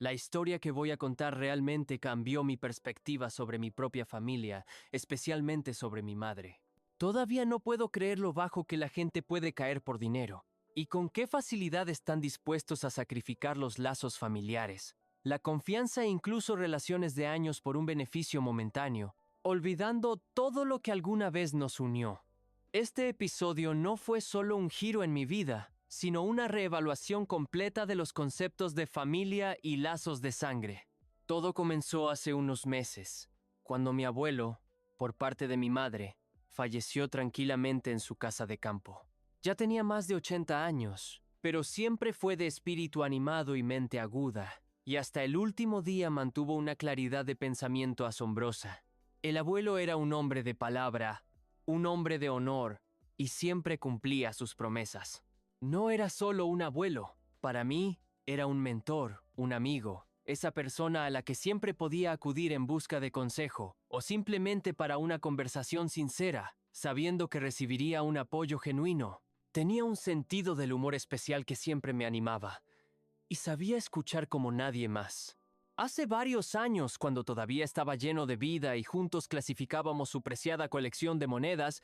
La historia que voy a contar realmente cambió mi perspectiva sobre mi propia familia, especialmente sobre mi madre. Todavía no puedo creer lo bajo que la gente puede caer por dinero, y con qué facilidad están dispuestos a sacrificar los lazos familiares, la confianza e incluso relaciones de años por un beneficio momentáneo, olvidando todo lo que alguna vez nos unió. Este episodio no fue solo un giro en mi vida, sino una reevaluación completa de los conceptos de familia y lazos de sangre. Todo comenzó hace unos meses, cuando mi abuelo, por parte de mi madre, falleció tranquilamente en su casa de campo. Ya tenía más de 80 años, pero siempre fue de espíritu animado y mente aguda, y hasta el último día mantuvo una claridad de pensamiento asombrosa. El abuelo era un hombre de palabra, un hombre de honor, y siempre cumplía sus promesas. No era solo un abuelo, para mí era un mentor, un amigo, esa persona a la que siempre podía acudir en busca de consejo, o simplemente para una conversación sincera, sabiendo que recibiría un apoyo genuino. Tenía un sentido del humor especial que siempre me animaba, y sabía escuchar como nadie más. Hace varios años, cuando todavía estaba lleno de vida y juntos clasificábamos su preciada colección de monedas,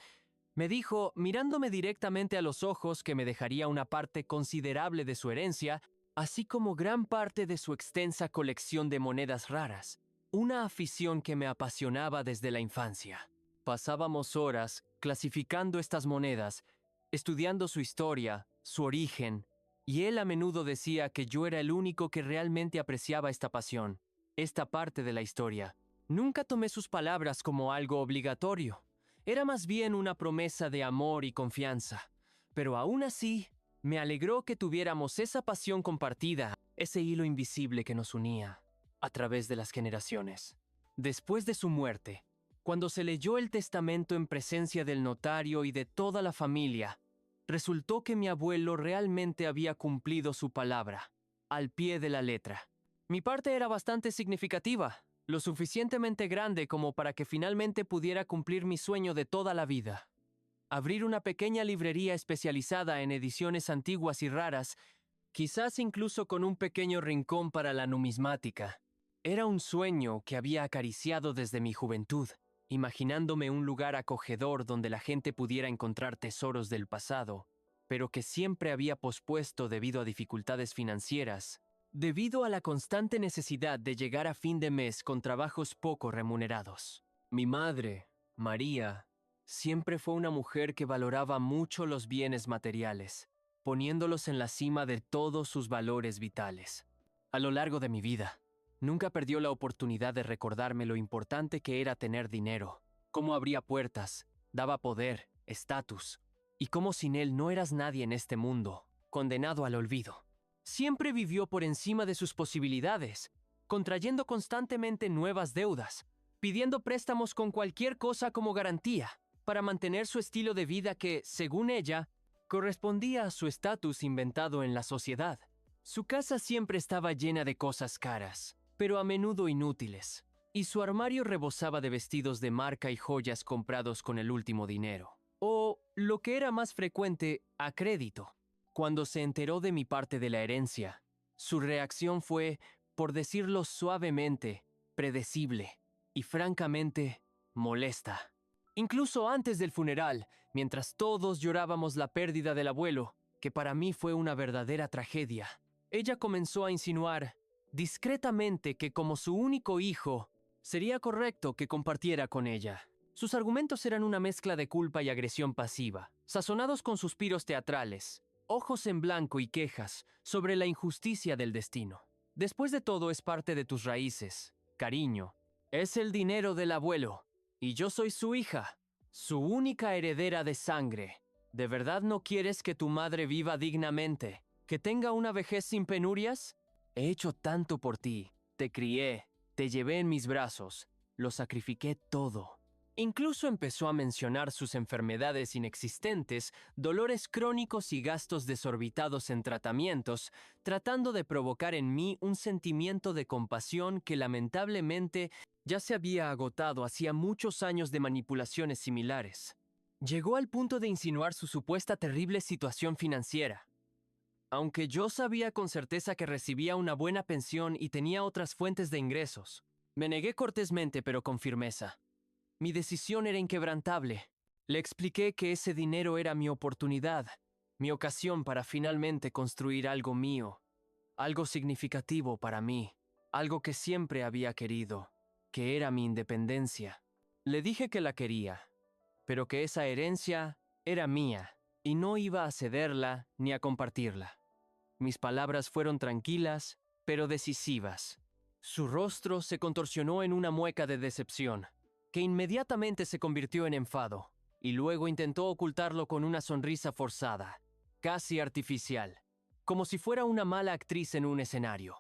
me dijo, mirándome directamente a los ojos, que me dejaría una parte considerable de su herencia, así como gran parte de su extensa colección de monedas raras, una afición que me apasionaba desde la infancia. Pasábamos horas clasificando estas monedas, estudiando su historia, su origen, y él a menudo decía que yo era el único que realmente apreciaba esta pasión, esta parte de la historia. Nunca tomé sus palabras como algo obligatorio. Era más bien una promesa de amor y confianza, pero aún así, me alegró que tuviéramos esa pasión compartida, ese hilo invisible que nos unía, a través de las generaciones. Después de su muerte, cuando se leyó el testamento en presencia del notario y de toda la familia, resultó que mi abuelo realmente había cumplido su palabra, al pie de la letra. Mi parte era bastante significativa, lo suficientemente grande como para que finalmente pudiera cumplir mi sueño de toda la vida. Abrir una pequeña librería especializada en ediciones antiguas y raras, quizás incluso con un pequeño rincón para la numismática. Era un sueño que había acariciado desde mi juventud, imaginándome un lugar acogedor donde la gente pudiera encontrar tesoros del pasado, pero que siempre había pospuesto debido a dificultades financieras, debido a la constante necesidad de llegar a fin de mes con trabajos poco remunerados. Mi madre, María, siempre fue una mujer que valoraba mucho los bienes materiales, poniéndolos en la cima de todos sus valores vitales. A lo largo de mi vida, nunca perdió la oportunidad de recordarme lo importante que era tener dinero, cómo abría puertas, daba poder, estatus, y cómo sin él no eras nadie en este mundo, condenado al olvido. Siempre vivió por encima de sus posibilidades, contrayendo constantemente nuevas deudas, pidiendo préstamos con cualquier cosa como garantía, para mantener su estilo de vida que, según ella, correspondía a su estatus inventado en la sociedad. Su casa siempre estaba llena de cosas caras, pero a menudo inútiles, y su armario rebosaba de vestidos de marca y joyas comprados con el último dinero, o, lo que era más frecuente, a crédito. Cuando se enteró de mi parte de la herencia, su reacción fue, por decirlo suavemente, predecible y francamente molesta. Incluso antes del funeral, mientras todos llorábamos la pérdida del abuelo, que para mí fue una verdadera tragedia, ella comenzó a insinuar, discretamente, que como su único hijo, sería correcto que compartiera con ella. Sus argumentos eran una mezcla de culpa y agresión pasiva, sazonados con suspiros teatrales, ojos en blanco y quejas sobre la injusticia del destino. Después de todo, es parte de tus raíces, cariño. Es el dinero del abuelo, y yo soy su hija, su única heredera de sangre. ¿De verdad no quieres que tu madre viva dignamente, que tenga una vejez sin penurias? He hecho tanto por ti, te crié, te llevé en mis brazos, lo sacrifiqué todo. Incluso empezó a mencionar sus enfermedades inexistentes, dolores crónicos y gastos desorbitados en tratamientos, tratando de provocar en mí un sentimiento de compasión que lamentablemente ya se había agotado hacía muchos años de manipulaciones similares. Llegó al punto de insinuar su supuesta terrible situación financiera. aunque yo sabía con certeza que recibía una buena pensión y tenía otras fuentes de ingresos. Me negué cortésmente pero con firmeza. Mi decisión era inquebrantable. Le expliqué que ese dinero era mi oportunidad, mi ocasión para finalmente construir algo mío, algo significativo para mí, algo que siempre había querido, que era mi independencia. Le dije que la quería, pero que esa herencia era mía y no iba a cederla ni a compartirla. Mis palabras fueron tranquilas, pero decisivas. Su rostro se contorsionó en una mueca de decepción, que inmediatamente se convirtió en enfado, y luego intentó ocultarlo con una sonrisa forzada, casi artificial, como si fuera una mala actriz en un escenario.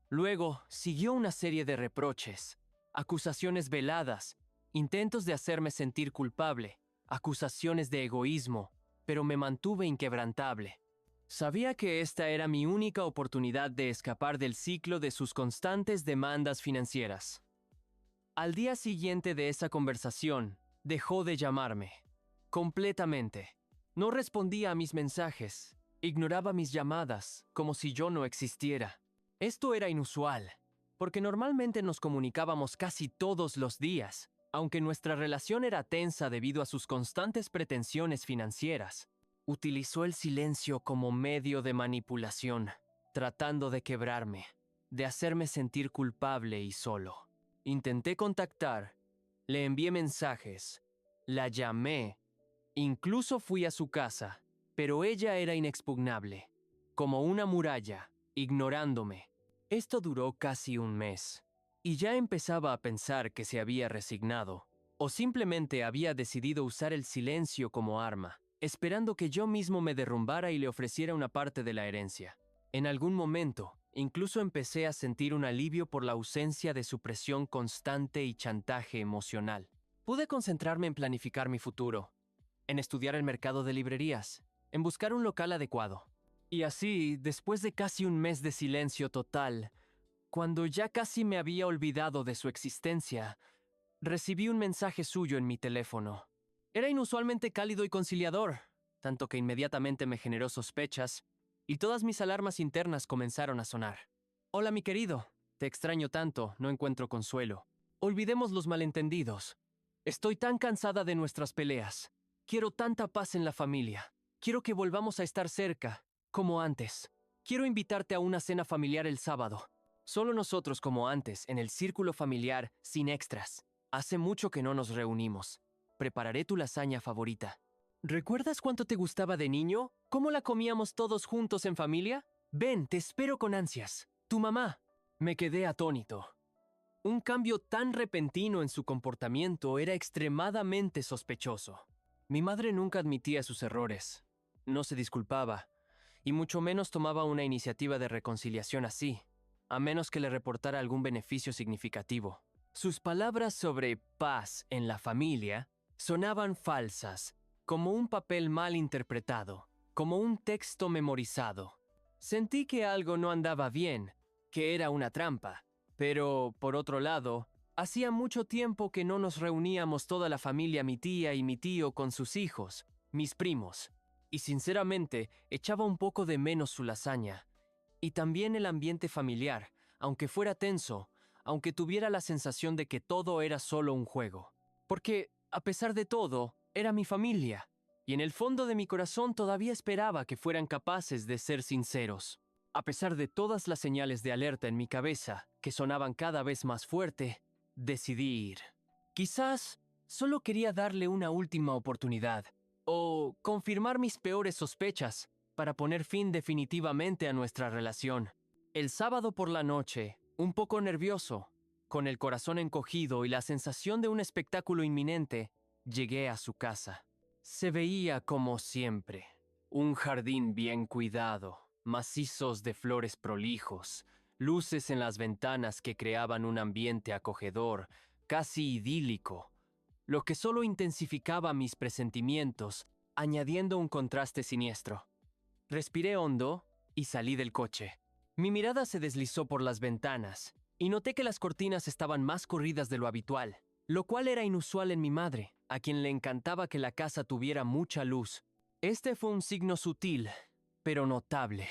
Luego siguió una serie de reproches, acusaciones veladas, intentos de hacerme sentir culpable, acusaciones de egoísmo, pero me mantuve inquebrantable. Sabía que esta era mi única oportunidad de escapar del ciclo de sus constantes demandas financieras. Al día siguiente de esa conversación, dejó de llamarme. Completamente. No respondía a mis mensajes, ignoraba mis llamadas, como si yo no existiera. Esto era inusual, porque normalmente nos comunicábamos casi todos los días, aunque nuestra relación era tensa debido a sus constantes pretensiones financieras. Utilizó el silencio como medio de manipulación, tratando de quebrarme, de hacerme sentir culpable y solo. Intenté contactar, le envié mensajes, la llamé, incluso fui a su casa, pero ella era inexpugnable, como una muralla, ignorándome. Esto duró casi un mes, y ya empezaba a pensar que se había resignado, o simplemente había decidido usar el silencio como arma, esperando que yo mismo me derrumbara y le ofreciera una parte de la herencia. En algún momento, incluso empecé a sentir un alivio por la ausencia de su presión constante y chantaje emocional. Pude concentrarme en planificar mi futuro, en estudiar el mercado de librerías, en buscar un local adecuado. Y así, después de casi un mes de silencio total, cuando ya casi me había olvidado de su existencia, recibí un mensaje suyo en mi teléfono. Era inusualmente cálido y conciliador, tanto que inmediatamente me generó sospechas, y todas mis alarmas internas comenzaron a sonar. Hola, mi querido. Te extraño tanto, no encuentro consuelo. Olvidemos los malentendidos. Estoy tan cansada de nuestras peleas. Quiero tanta paz en la familia. Quiero que volvamos a estar cerca, como antes. Quiero invitarte a una cena familiar el sábado. Solo nosotros como antes, en el círculo familiar, sin extras. Hace mucho que no nos reunimos. Prepararé tu lasaña favorita. ¿Recuerdas cuánto te gustaba de niño? ¿Cómo la comíamos todos juntos en familia? Ven, te espero con ansias. Tu mamá. Me quedé atónito. Un cambio tan repentino en su comportamiento era extremadamente sospechoso. Mi madre nunca admitía sus errores. No se disculpaba, y mucho menos tomaba una iniciativa de reconciliación así, a menos que le reportara algún beneficio significativo. Sus palabras sobre paz en la familia sonaban falsas, como un papel mal interpretado, como un texto memorizado. Sentí que algo no andaba bien, que era una trampa, pero, por otro lado, hacía mucho tiempo que no nos reuníamos toda la familia, mi tía y mi tío con sus hijos, mis primos, y sinceramente echaba un poco de menos su lasaña, y también el ambiente familiar, aunque fuera tenso, aunque tuviera la sensación de que todo era solo un juego. Porque, a pesar de todo, era mi familia, y en el fondo de mi corazón todavía esperaba que fueran capaces de ser sinceros. A pesar de todas las señales de alerta en mi cabeza, que sonaban cada vez más fuerte, decidí ir. Quizás solo quería darle una última oportunidad, o confirmar mis peores sospechas, para poner fin definitivamente a nuestra relación. El sábado por la noche, un poco nervioso, con el corazón encogido y la sensación de un espectáculo inminente, llegué a su casa. Se veía como siempre, un jardín bien cuidado, macizos de flores prolijos, luces en las ventanas que creaban un ambiente acogedor, casi idílico, lo que solo intensificaba mis presentimientos, añadiendo un contraste siniestro. Respiré hondo y salí del coche. Mi mirada se deslizó por las ventanas y noté que las cortinas estaban más corridas de lo habitual, lo cual era inusual en mi madre, a quien le encantaba que la casa tuviera mucha luz. Este fue un signo sutil, pero notable.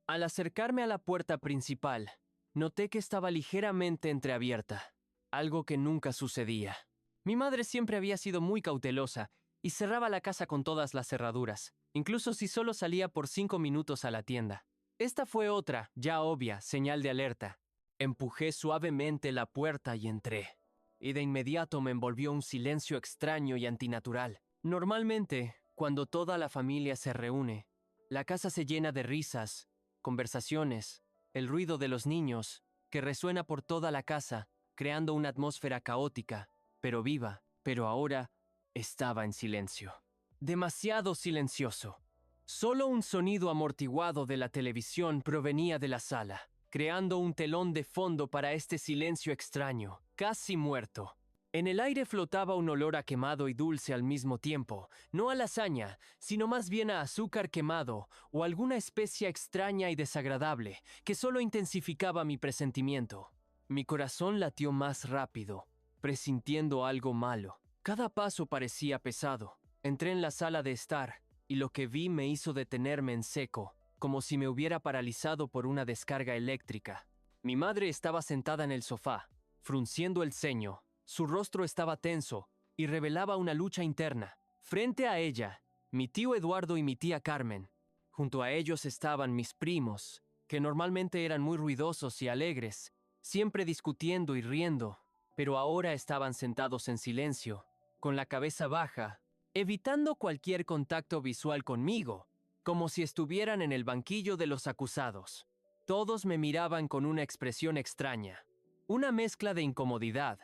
Al acercarme a la puerta principal, noté que estaba ligeramente entreabierta, algo que nunca sucedía. Mi madre siempre había sido muy cautelosa y cerraba la casa con todas las cerraduras, incluso si solo salía por 5 minutos a la tienda. Esta fue otra, ya obvia, señal de alerta. Empujé suavemente la puerta y entré. Y de inmediato me envolvió un silencio extraño y antinatural. Normalmente, cuando toda la familia se reúne, la casa se llena de risas, conversaciones, el ruido de los niños, que resuena por toda la casa, creando una atmósfera caótica, pero viva. Pero ahora estaba en silencio. Demasiado silencioso. Solo un sonido amortiguado de la televisión provenía de la sala, creando un telón de fondo para este silencio extraño, casi muerto. En el aire flotaba un olor a quemado y dulce al mismo tiempo, no a lasaña, sino más bien a azúcar quemado o alguna especia extraña y desagradable que solo intensificaba mi presentimiento. Mi corazón latió más rápido, presintiendo algo malo. Cada paso parecía pesado. Entré en la sala de estar, y lo que vi me hizo detenerme en seco, como si me hubiera paralizado por una descarga eléctrica. Mi madre estaba sentada en el sofá, frunciendo el ceño. Su rostro estaba tenso y revelaba una lucha interna. Frente a ella, mi tío Eduardo y mi tía Carmen. Junto a ellos estaban mis primos, que normalmente eran muy ruidosos y alegres, siempre discutiendo y riendo, pero ahora estaban sentados en silencio, con la cabeza baja, evitando cualquier contacto visual conmigo, como si estuvieran en el banquillo de los acusados. Todos me miraban con una expresión extraña, una mezcla de incomodidad,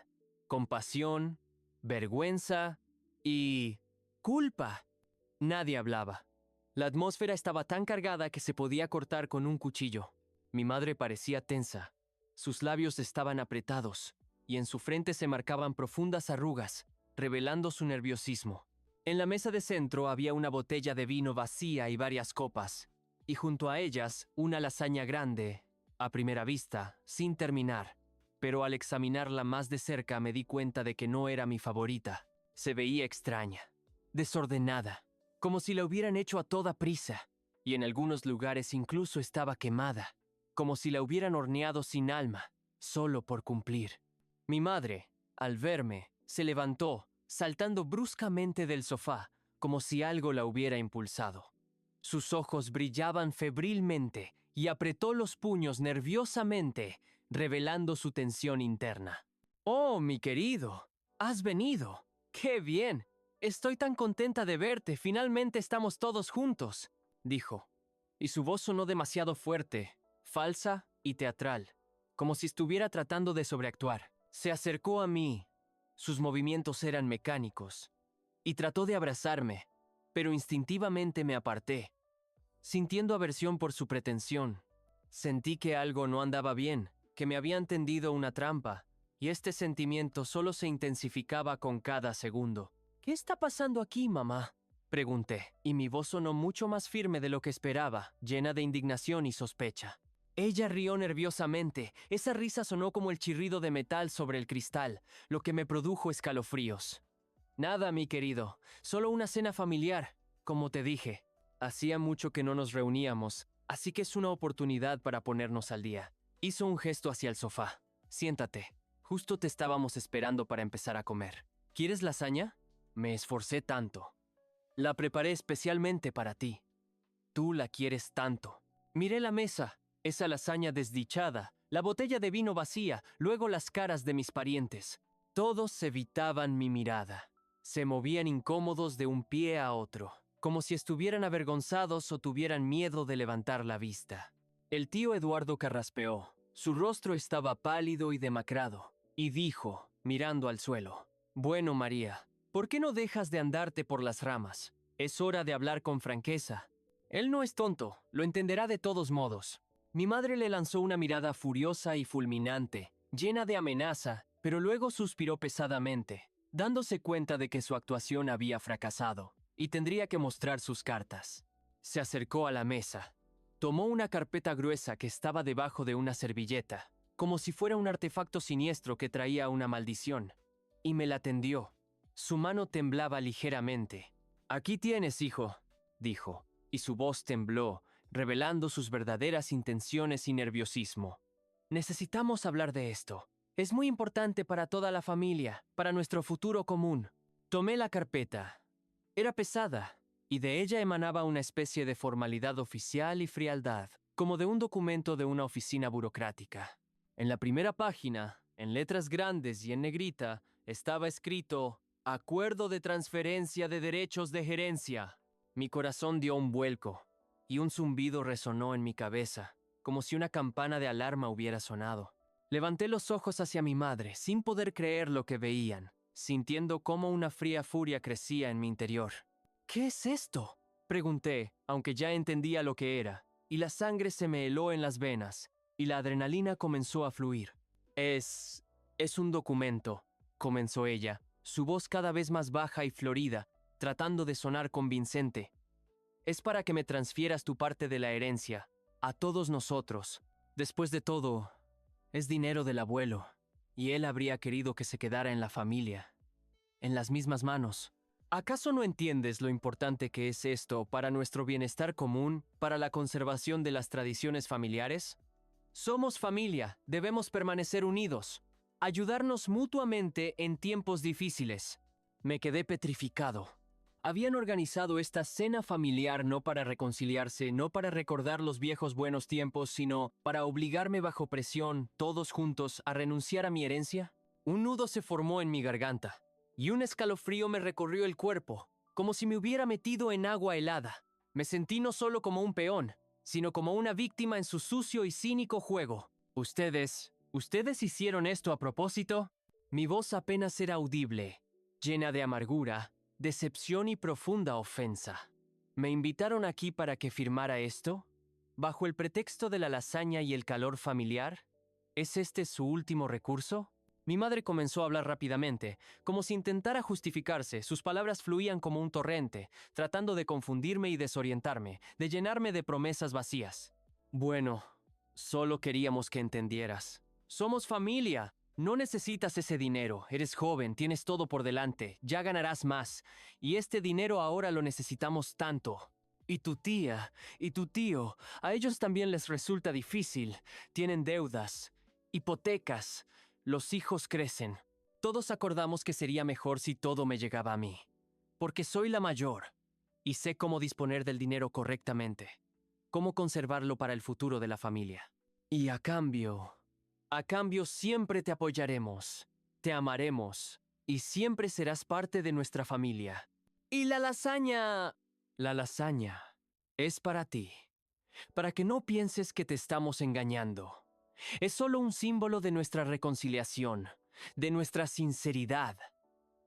compasión, vergüenza y culpa. Nadie hablaba. La atmósfera estaba tan cargada que se podía cortar con un cuchillo. Mi madre parecía tensa. Sus labios estaban apretados, y en su frente se marcaban profundas arrugas, revelando su nerviosismo. En la mesa de centro había una botella de vino vacía y varias copas, y junto a ellas una lasaña grande, a primera vista, sin terminar. Pero al examinarla más de cerca me di cuenta de que no era mi favorita. Se veía extraña, desordenada, como si la hubieran hecho a toda prisa, y en algunos lugares incluso estaba quemada, como si la hubieran horneado sin alma, solo por cumplir. Mi madre, al verme, se levantó, saltando bruscamente del sofá, como si algo la hubiera impulsado. Sus ojos brillaban febrilmente y apretó los puños nerviosamente, revelando su tensión interna. «Oh, mi querido, has venido. ¡Qué bien! Estoy tan contenta de verte, finalmente estamos todos juntos», dijo. Y su voz sonó demasiado fuerte, falsa y teatral, como si estuviera tratando de sobreactuar. Se acercó a mí. Sus movimientos eran mecánicos, y trató de abrazarme, pero instintivamente me aparté, sintiendo aversión por su pretensión. Sentí que algo no andaba bien, que me habían tendido una trampa, y este sentimiento solo se intensificaba con cada segundo. «¿Qué está pasando aquí, mamá?», pregunté, y mi voz sonó mucho más firme de lo que esperaba, llena de indignación y sospecha. Ella rió nerviosamente. Esa risa sonó como el chirrido de metal sobre el cristal, lo que me produjo escalofríos. «Nada, mi querido, solo una cena familiar, como te dije. Hacía mucho que no nos reuníamos, así que es una oportunidad para ponernos al día». Hizo un gesto hacia el sofá. «Siéntate, justo te estábamos esperando para empezar a comer. ¿Quieres lasaña?». Me esforcé tanto. «La preparé especialmente para ti. Tú la quieres tanto». Miré la mesa. Esa lasaña desdichada, la botella de vino vacía, luego las caras de mis parientes. Todos evitaban mi mirada. Se movían incómodos de un pie a otro, como si estuvieran avergonzados o tuvieran miedo de levantar la vista. El tío Eduardo carraspeó. Su rostro estaba pálido y demacrado, y dijo, mirando al suelo: «Bueno, María, ¿por qué no dejas de andarte por las ramas? Es hora de hablar con franqueza. Él no es tonto, lo entenderá de todos modos». Mi madre le lanzó una mirada furiosa y fulminante, llena de amenaza, pero luego suspiró pesadamente, dándose cuenta de que su actuación había fracasado, y tendría que mostrar sus cartas. Se acercó a la mesa. Tomó una carpeta gruesa que estaba debajo de una servilleta, como si fuera un artefacto siniestro que traía una maldición, y me la tendió. Su mano temblaba ligeramente. «Aquí tienes, hijo», dijo, y su voz tembló, revelando sus verdaderas intenciones y nerviosismo. Necesitamos hablar de esto. Es muy importante para toda la familia, para nuestro futuro común. Tomé la carpeta. Era pesada, y de ella emanaba una especie de formalidad oficial y frialdad, como de un documento de una oficina burocrática. En la primera página, en letras grandes y en negrita, estaba escrito «Acuerdo de transferencia de derechos de gerencia». Mi corazón dio un vuelco, y un zumbido resonó en mi cabeza, como si una campana de alarma hubiera sonado. Levanté los ojos hacia mi madre, sin poder creer lo que veían, sintiendo cómo una fría furia crecía en mi interior. «¿Qué es esto?», pregunté, aunque ya entendía lo que era, y la sangre se me heló en las venas, y la adrenalina comenzó a fluir. Es un documento», comenzó ella, su voz cada vez más baja y florida, tratando de sonar convincente. «Es para que me transfieras tu parte de la herencia, a todos nosotros. Después de todo, es dinero del abuelo, y él habría querido que se quedara en la familia, en las mismas manos. ¿Acaso no entiendes lo importante que es esto para nuestro bienestar común, para la conservación de las tradiciones familiares? Somos familia, debemos permanecer unidos, ayudarnos mutuamente en tiempos difíciles». Me quedé petrificado. Habían organizado esta cena familiar no para reconciliarse, no para recordar los viejos buenos tiempos, sino para obligarme bajo presión, todos juntos, a renunciar a mi herencia. Un nudo se formó en mi garganta, y un escalofrío me recorrió el cuerpo, como si me hubiera metido en agua helada. Me sentí no solo como un peón, sino como una víctima en su sucio y cínico juego. ¿Ustedes hicieron esto a propósito? Mi voz apenas era audible, llena de amargura, decepción y profunda ofensa. ¿Me invitaron aquí para que firmara esto? ¿Bajo el pretexto de la lasaña y el calor familiar? ¿Es este su último recurso? Mi madre comenzó a hablar rápidamente, como si intentara justificarse. Sus palabras fluían como un torrente, tratando de confundirme y desorientarme, de llenarme de promesas vacías. «Bueno, solo queríamos que entendieras. Somos familia. No necesitas ese dinero. Eres joven, tienes todo por delante, ya ganarás más. Y este dinero ahora lo necesitamos tanto. Y tu tía, y tu tío, a ellos también les resulta difícil. Tienen deudas, hipotecas. Los hijos crecen. Todos acordamos que sería mejor si todo me llegaba a mí. Porque soy la mayor, y sé cómo disponer del dinero correctamente. Cómo conservarlo para el futuro de la familia. Y a cambio siempre te apoyaremos, te amaremos, y siempre serás parte de nuestra familia. Y la lasaña es para ti, para que no pienses que te estamos engañando. Es solo un símbolo de nuestra reconciliación, de nuestra sinceridad».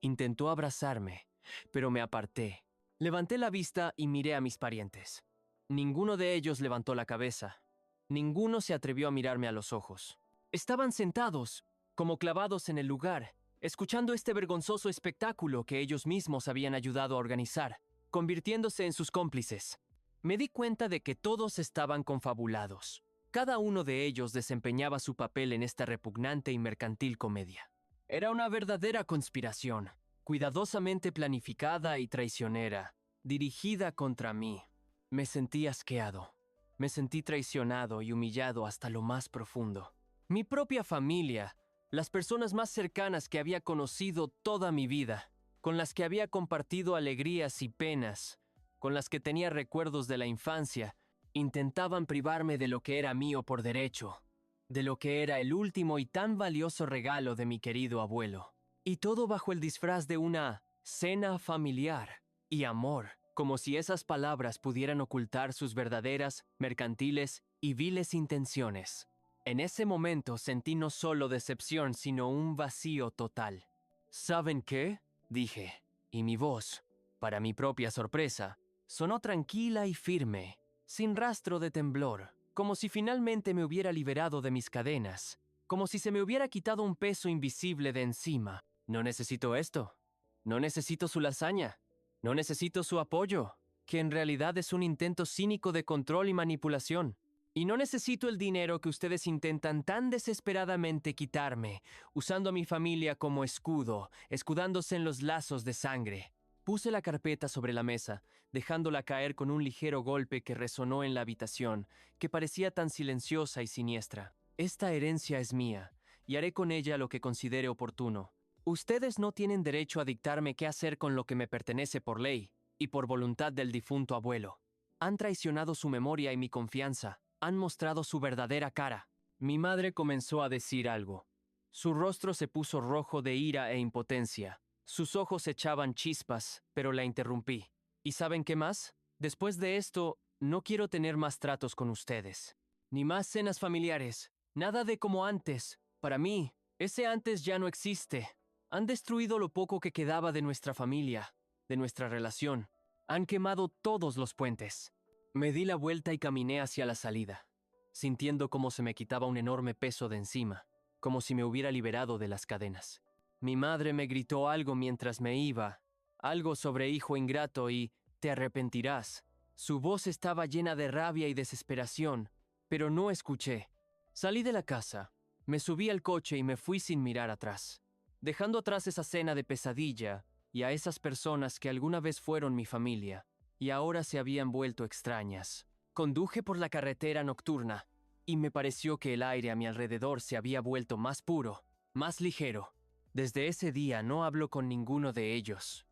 Intentó abrazarme, pero me aparté. Levanté la vista y miré a mis parientes. Ninguno de ellos levantó la cabeza. Ninguno se atrevió a mirarme a los ojos. Estaban sentados, como clavados en el lugar, escuchando este vergonzoso espectáculo que ellos mismos habían ayudado a organizar, convirtiéndose en sus cómplices. Me di cuenta de que todos estaban confabulados. Cada uno de ellos desempeñaba su papel en esta repugnante y mercantil comedia. Era una verdadera conspiración, cuidadosamente planificada y traicionera, dirigida contra mí. Me sentí asqueado. Me sentí traicionado y humillado hasta lo más profundo. Mi propia familia, las personas más cercanas que había conocido toda mi vida, con las que había compartido alegrías y penas, con las que tenía recuerdos de la infancia, intentaban privarme de lo que era mío por derecho, de lo que era el último y tan valioso regalo de mi querido abuelo. Y todo bajo el disfraz de una cena familiar y amor, como si esas palabras pudieran ocultar sus verdaderas, mercantiles y viles intenciones. En ese momento sentí no solo decepción, sino un vacío total. «¿Saben qué?», dije, y mi voz, para mi propia sorpresa, sonó tranquila y firme, sin rastro de temblor, como si finalmente me hubiera liberado de mis cadenas, como si se me hubiera quitado un peso invisible de encima. «No necesito esto. No necesito su lasaña. No necesito su apoyo, que en realidad es un intento cínico de control y manipulación. Y no necesito el dinero que ustedes intentan tan desesperadamente quitarme, usando a mi familia como escudo, escudándose en los lazos de sangre. Puse la carpeta sobre la mesa, dejándola caer con un ligero golpe que resonó en la habitación, que parecía tan silenciosa y siniestra. Esta herencia es mía, y haré con ella lo que considere oportuno. Ustedes no tienen derecho a dictarme qué hacer con lo que me pertenece por ley y por voluntad del difunto abuelo. Han traicionado su memoria y mi confianza. Han mostrado su verdadera cara. Mi madre comenzó a decir algo. Su rostro se puso rojo de ira e impotencia. Sus ojos echaban chispas, pero la interrumpí. ¿Y saben qué más? Después de esto, no quiero tener más tratos con ustedes. Ni más cenas familiares. Nada de como antes. Para mí, ese antes ya no existe. Han destruido lo poco que quedaba de nuestra familia, de nuestra relación. Han quemado todos los puentes. Me di la vuelta y caminé hacia la salida, sintiendo cómo se me quitaba un enorme peso de encima, como si me hubiera liberado de las cadenas. Mi madre me gritó algo mientras me iba, algo sobre hijo ingrato y te arrepentirás. Su voz estaba llena de rabia y desesperación, pero no escuché. Salí de la casa, me subí al coche y me fui sin mirar atrás, dejando atrás esa cena de pesadilla y a esas personas que alguna vez fueron mi familia y ahora se habían vuelto extrañas. Conduje por la carretera nocturna y me pareció que el aire a mi alrededor se había vuelto más puro, más ligero. Desde ese día no hablo con ninguno de ellos.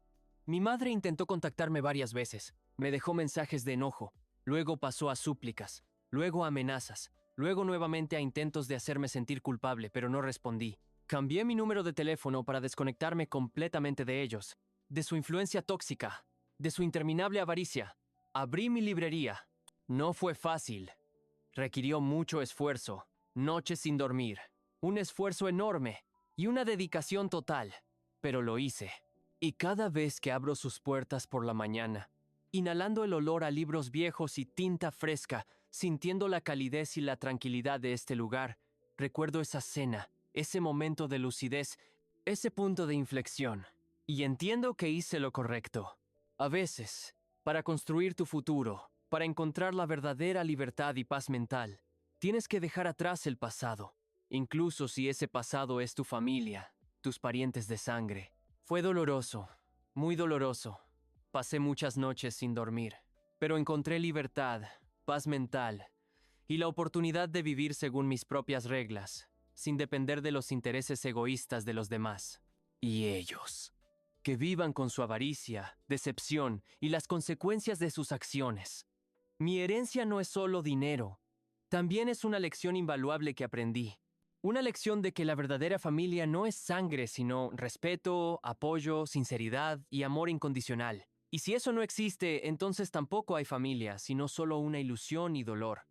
Mi madre intentó contactarme varias veces. Me dejó mensajes de enojo, luego pasó a súplicas, luego a amenazas, luego nuevamente a intentos de hacerme sentir culpable, pero no respondí. Cambié mi número de teléfono para desconectarme completamente de ellos, de su influencia tóxica, de su interminable avaricia. Abrí mi librería. No fue fácil. Requirió mucho esfuerzo, noches sin dormir, un esfuerzo enorme y una dedicación total, pero lo hice. Y cada vez que abro sus puertas por la mañana, inhalando el olor a libros viejos y tinta fresca, sintiendo la calidez y la tranquilidad de este lugar, recuerdo esa cena, ese momento de lucidez, ese punto de inflexión, y entiendo que hice lo correcto. A veces, para construir tu futuro, para encontrar la verdadera libertad y paz mental, tienes que dejar atrás el pasado, incluso si ese pasado es tu familia, tus parientes de sangre. Fue doloroso, muy doloroso. Pasé muchas noches sin dormir, pero encontré libertad, paz mental y la oportunidad de vivir según mis propias reglas, sin depender de los intereses egoístas de los demás. Y ellos, que vivan con su avaricia, decepción y las consecuencias de sus acciones. Mi herencia no es solo dinero, también es una lección invaluable que aprendí. Una lección de que la verdadera familia no es sangre, sino respeto, apoyo, sinceridad y amor incondicional. Y si eso no existe, entonces tampoco hay familia, sino solo una ilusión y dolor.